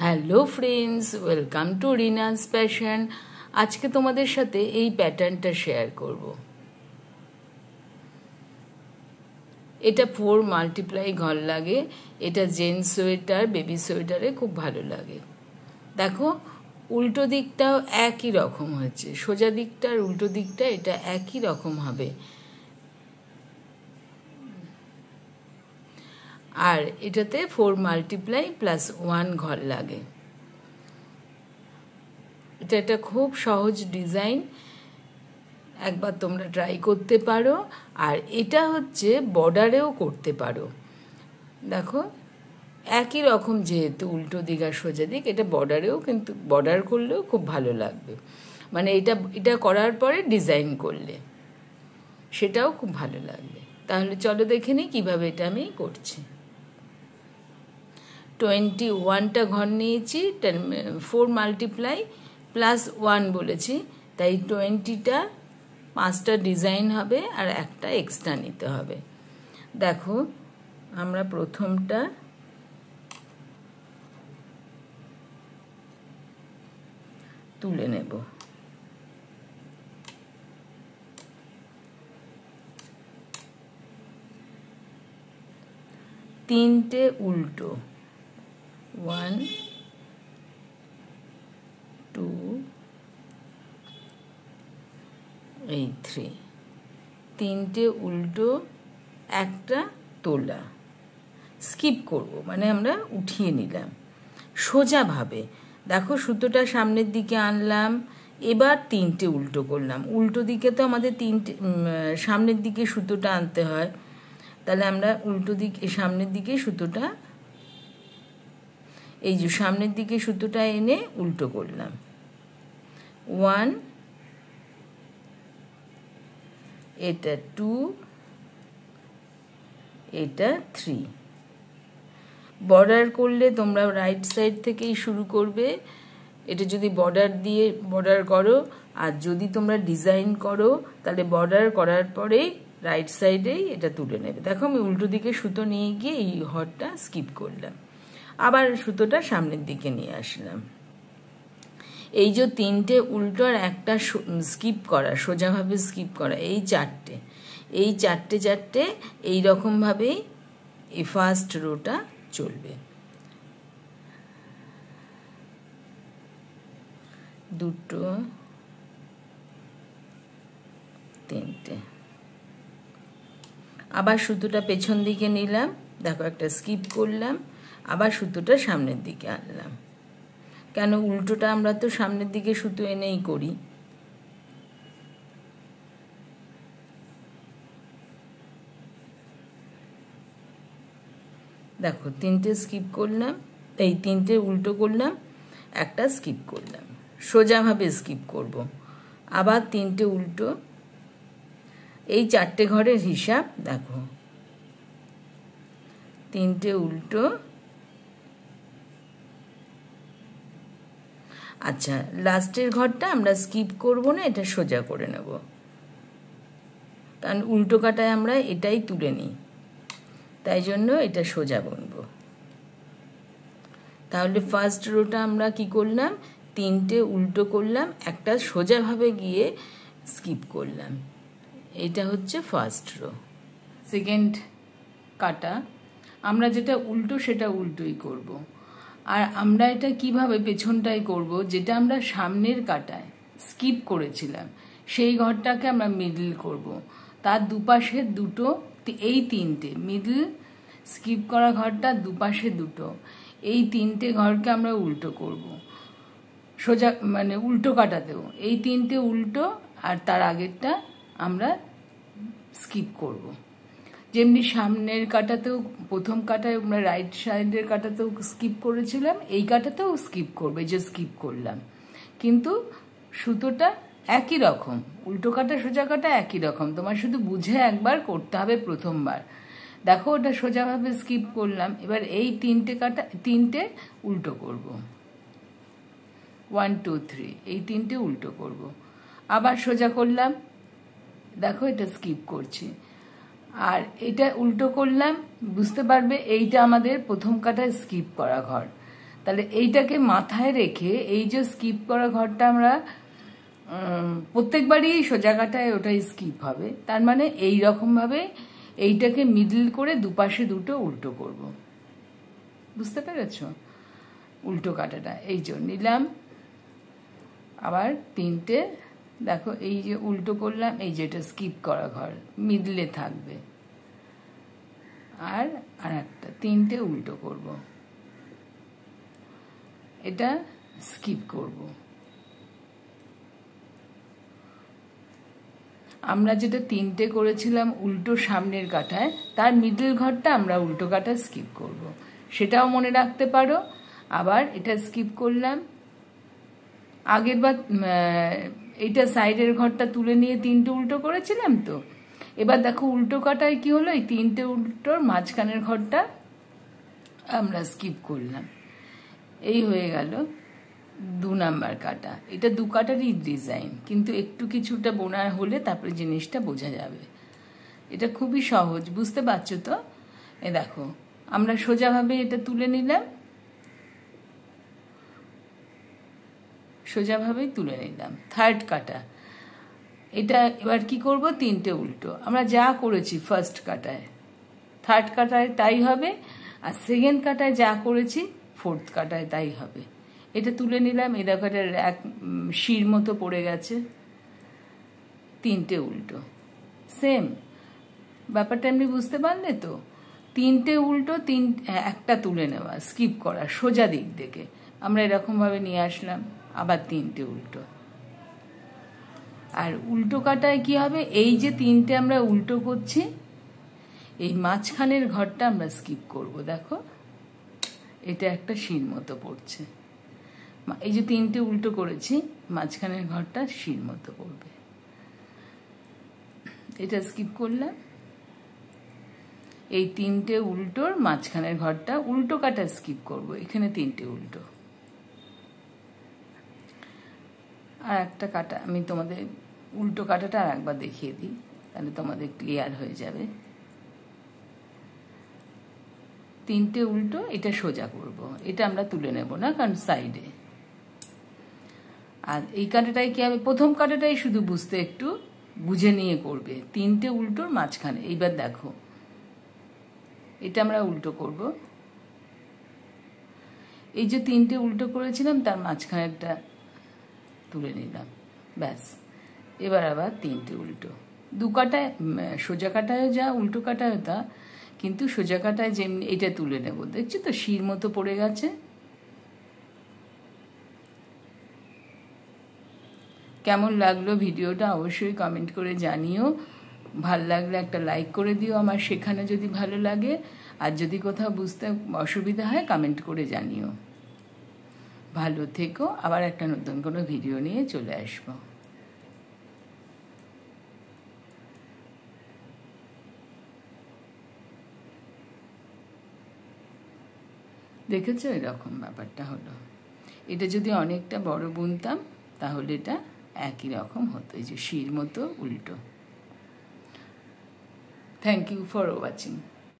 Hello friends, welcome to Rina's passion. আজকে তোমাদের সাথে এই প্যাটার্নটা শেয়ার করব। এটা 4 মাল্টিপ্লাই ঘর লাগে। এটা জেন্টস সোয়েটার, বেবি সোয়েটারে খুব ভালো লাগে। দেখো, উল্টো দিকটাও একই রকম হচ্ছে, সোজা দিকটা আর উল্টো দিকটা এটা একই রকম হবে। আর এটাতে 4 মাল্টিপ্লাই প্লাস 1 ঘর লাগে। এটা একটা খুব সহজ ডিজাইন, একবার তোমরা ট্রাই করতে পারো। আর এটা হচ্ছে বর্ডারেও করতে পারো। দেখো, একই রকম, যেহেতু উল্টো দিক আর সোজা দিক, এটা বর্ডারেও কিন্তু বর্ডার করলেও খুব ভালো লাগবে। মানে এটা করার পরে ডিজাইন করলে সেটাও খুব ভালো লাগবে। তাহলে চলো দেখে নিই কীভাবে এটা আমি করছি। 21টা ঘর নিয়েছি, 4 মাল্টিপ্লাই প্লাস 1 বলেছি, তাই 20টা 5টা ডিজাইন হবে আর একটা এক্সট্রা নিতে হবে। দেখো, আমরা প্রথমটা তুলে নেব। তিনটে উল্টো, 1 2 এই 3, তিনটে উল্টো, একটা তোলা, স্কিপ করব, মানে আমরা উঠিয়ে নিলাম সোজাভাবে। দেখো, সুতোটা সামনের দিকে আনলাম, এবার তিনটে উল্টো করলাম। উল্টো দিকে তো আমাদের সামনের দিকে সুতোটা আনতে হয়, তাহলে আমরা উল্টো দিকে সামনের দিকে সুতোটা, এই যে সামনের দিকে সুতোটা এনে উল্টো করলাম। 1, এটা 2, এটা 3। বর্ডার করলে তোমরা রাইট সাইড থেকেই শুরু করবে। এটা যদি বর্ডার করো, আর যদি তোমরা ডিজাইন করো তাহলে বর্ডার করার পরেই রাইট সাইডেই এটা তুলে নেবে। দেখো, আমি উল্টো দিকে সুতো নিয়ে গিয়ে এই ঘরটা স্কিপ করলাম, আবার সুতোটা সামনের দিকে নিয়ে আসলাম। এই যে তিনটে উল্টো আর একটা স্কিপ করা, সোজাভাবে স্কিপ করা, এই চারটে এইরকমভাবেই এই ফার্স্ট রোটা চলবে। দুটো, তিনটে, আবার সুতোটা পেছন দিকে নিলাম। দেখো, একটা স্কিপ করলাম, আবার সুতোটা সামনের দিকে আনলাম। কেন, উল্টোটা আমরা তো সামনের দিকে সুতো এনেই করি। দেখো, তিনটে স্কিপ করলাম, এই তিনটে উল্টো করলাম, একটা স্কিপ করলাম, সোজাভাবে স্কিপ করব। আবার তিনটে উল্টো, এই চারটে ঘরের হিসাব। দেখো, তিনটে উল্টো, আচ্ছা, লাস্টের ঘরটা আমরা স্কিপ করব না, এটা সোজা করে নেব, কারণ উল্টো কাটায় আমরা এটাই তুলে নিই, তাই জন্য এটা সোজা বুনব। তাহলে ফার্স্ট রোটা আমরা কি করলাম, তিনটে উল্টো করলাম, একটা সোজাভাবে গিয়ে স্কিপ করলাম। এটা হচ্ছে ফার্স্ট রো। সেকেন্ড কাটা আমরা যেটা উল্টো সেটা উল্টোই করব। আর আমরা এটা কিভাবে পেছনটাই করব, যেটা আমরা সামনের কাটায় স্কিপ করেছিলাম সেই ঘরটাকে আমরা মিডল করব। তার দুপাশে দুটো, এই তিনটে মিডল স্কিপ করা ঘরটা দুপাশে দুটো, এই তিনটে ঘরকে আমরা উল্টো করব। সোজা মানে উল্টো কাটাতেও এই তিনটে উল্টো, আর তার আগেরটা আমরা স্কিপ করব। যেমনি সামনের কাটাতেও, প্রথম কাটায় আমরা রাইট সাইডের কাটাতেও স্কিপ করেছিলাম, এই কাটাতেও স্কিপ করবে, যে স্কিপ করলাম, কিন্তু সুতোটা একই রকম, উল্টো কাটা সোজা কাটা একই রকম। তোমার শুধু বুঝে একবার করতে হবে প্রথমবার। দেখো, ওটা সোজাভাবে স্কিপ করলাম, এবার এই তিনটে উল্টো করব। 1 2 3, এই তিনটে উল্টো করব, আবার সোজা করলাম। দেখো, এটা স্কিপ করছি, আর এটা উল্টো করলাম। বুঝতে পারবে এইটা আমাদের প্রথম কাটায় স্কিপ করা ঘর, তাহলে এইটাকে মাথায় রেখে এই যে স্কিপ করা ঘরটা আমরা প্রত্যেকবারই সোজা কাটায় ওটাই স্কিপ হবে, তার মানে এই রকমভাবে এইটাকে মিডল করে দুপাশে দুটো উল্টো করব, বুঝতে পেরেছ? উল্টো কাটাটা এই জন্য নিলাম, আবার তিনটে দেখো এই যে উল্টো করলাম, এই যে এটা স্কিপ করা ঘর মিডলে থাকবে, আর একটা তিনটে উল্টো করব, এটা স্কিপ করব। আমরা যেটা তিনটে করেছিলাম উল্টো সামনের কাটায়, তার মিডল ঘরটা আমরা উল্টো কাটা স্কিপ করব, সেটাও মনে রাখতে পারো। আবার এটা স্কিপ করলাম, আগের বার এইটা সাইডের ঘরটা তুলে নিয়ে তিনটে উল্টো করেছিলাম তো, এবার দেখো উল্টো কাটায় কি হলো, এই তিনটে উল্টোর মাঝখানের ঘরটা আমরা স্কিপ করলাম, এই হয়ে গেল 2 নাম্বার কাটা। এটা 2 কাটারই ডিজাইন, কিন্তু একটু কিছুটা বোনা হলে তারপরে জিনিসটা বোঝা যাবে। এটা খুবই সহজ, বুঝতে পারছো তো? এ দেখো আমরা সোজাভাবে এটা তুলে নিলাম, সোজাভাবেই তুলে নিলাম। থার্ড কাটা, এটা এবার কি করব, তিনটে উল্টো আমরা যা করেছি ফার্স্ট কাটায়, থার্ড কাটায় তাই হবে, আর সেকেন্ড কাটায় যা করেছি ফোর্থ কাটায় তাই হবে। এটা তুলে নিলাম, এই দেখো এটা এক শির মতো পড়ে গেছে, তিনটে উল্টো, সেম ব্যাপারটা এমনি বুঝতে পারলে তো? তিনটে উল্টো, একটা তুলে নেওয়া, স্কিপ করা সোজা দিক থেকে আমরা এরকমভাবে নিয়ে আসলাম, আবার তিনটে উল্টো। আর উল্টো কাটায় কি হবে, এই যে তিনটে আমরা উল্টো করছি, এই মাঝখানের ঘরটা আমরা স্কিপ করব, দেখো এটা একটা শির মতো পড়ছে, এই যে তিনটে উল্টো করেছি মাঝখানের ঘরটা শির মতো পড়বে, এটা স্কিপ করলাম। এই তিনটে উল্টোর মাঝখানের ঘরটা উল্টো কাটা স্কিপ করব, এখানে তিনটে উল্টো। আর একটা কাটা আমি তোমাদের উল্টো কাটাটা আর একবার দেখিয়ে দিই, তাহলে তোমাদের ক্লিয়ার হয়ে যাবে। তিনটে উল্টো, এটা সোজা করব, এটা আমরা তুলে নেব না কারণ সাইডে। আর এই কাটাটাই কি হবে, প্রথম কাটাটাই শুধু বুঝতে একটু বুঝে নিয়ে করবে, তিনটে উল্টোর মাঝখানে। এইবার দেখো এটা আমরা উল্টো করব, এই যে তিনটে উল্টো করেছিলাম তার মাঝখানেরটা তুলে নিলাম, ব্যাস। এবার আবার তিনটে উল্টো, 2 কাটায় সোজা কাটায় যা উল্টো কাটায় তা, কিন্তু সোজা কাটায় যেমনি এটা তুলে নেব, দেখছো তো শির মতো পড়ে গেছে। কেমন লাগলো ভিডিওটা অবশ্যই কমেন্ট করে জানিও, ভাল লাগলে একটা লাইক করে দিও আমার শেখানো যদি ভালো লাগে, আর যদি কোথাও বুঝতে অসুবিধা হয় কমেন্ট করে জানিও। ভালো থেকো, আবার একটা নতুন কোনো ভিডিও নিয়ে চলে আসবো। দেখেছো এরকম ব্যাপারটা হলো। এটা যদি অনেকটা বড় বুনতাম তাহলে এটা একই রকম হতো, এই যে শির মতো উল্টো। Thank you for watching.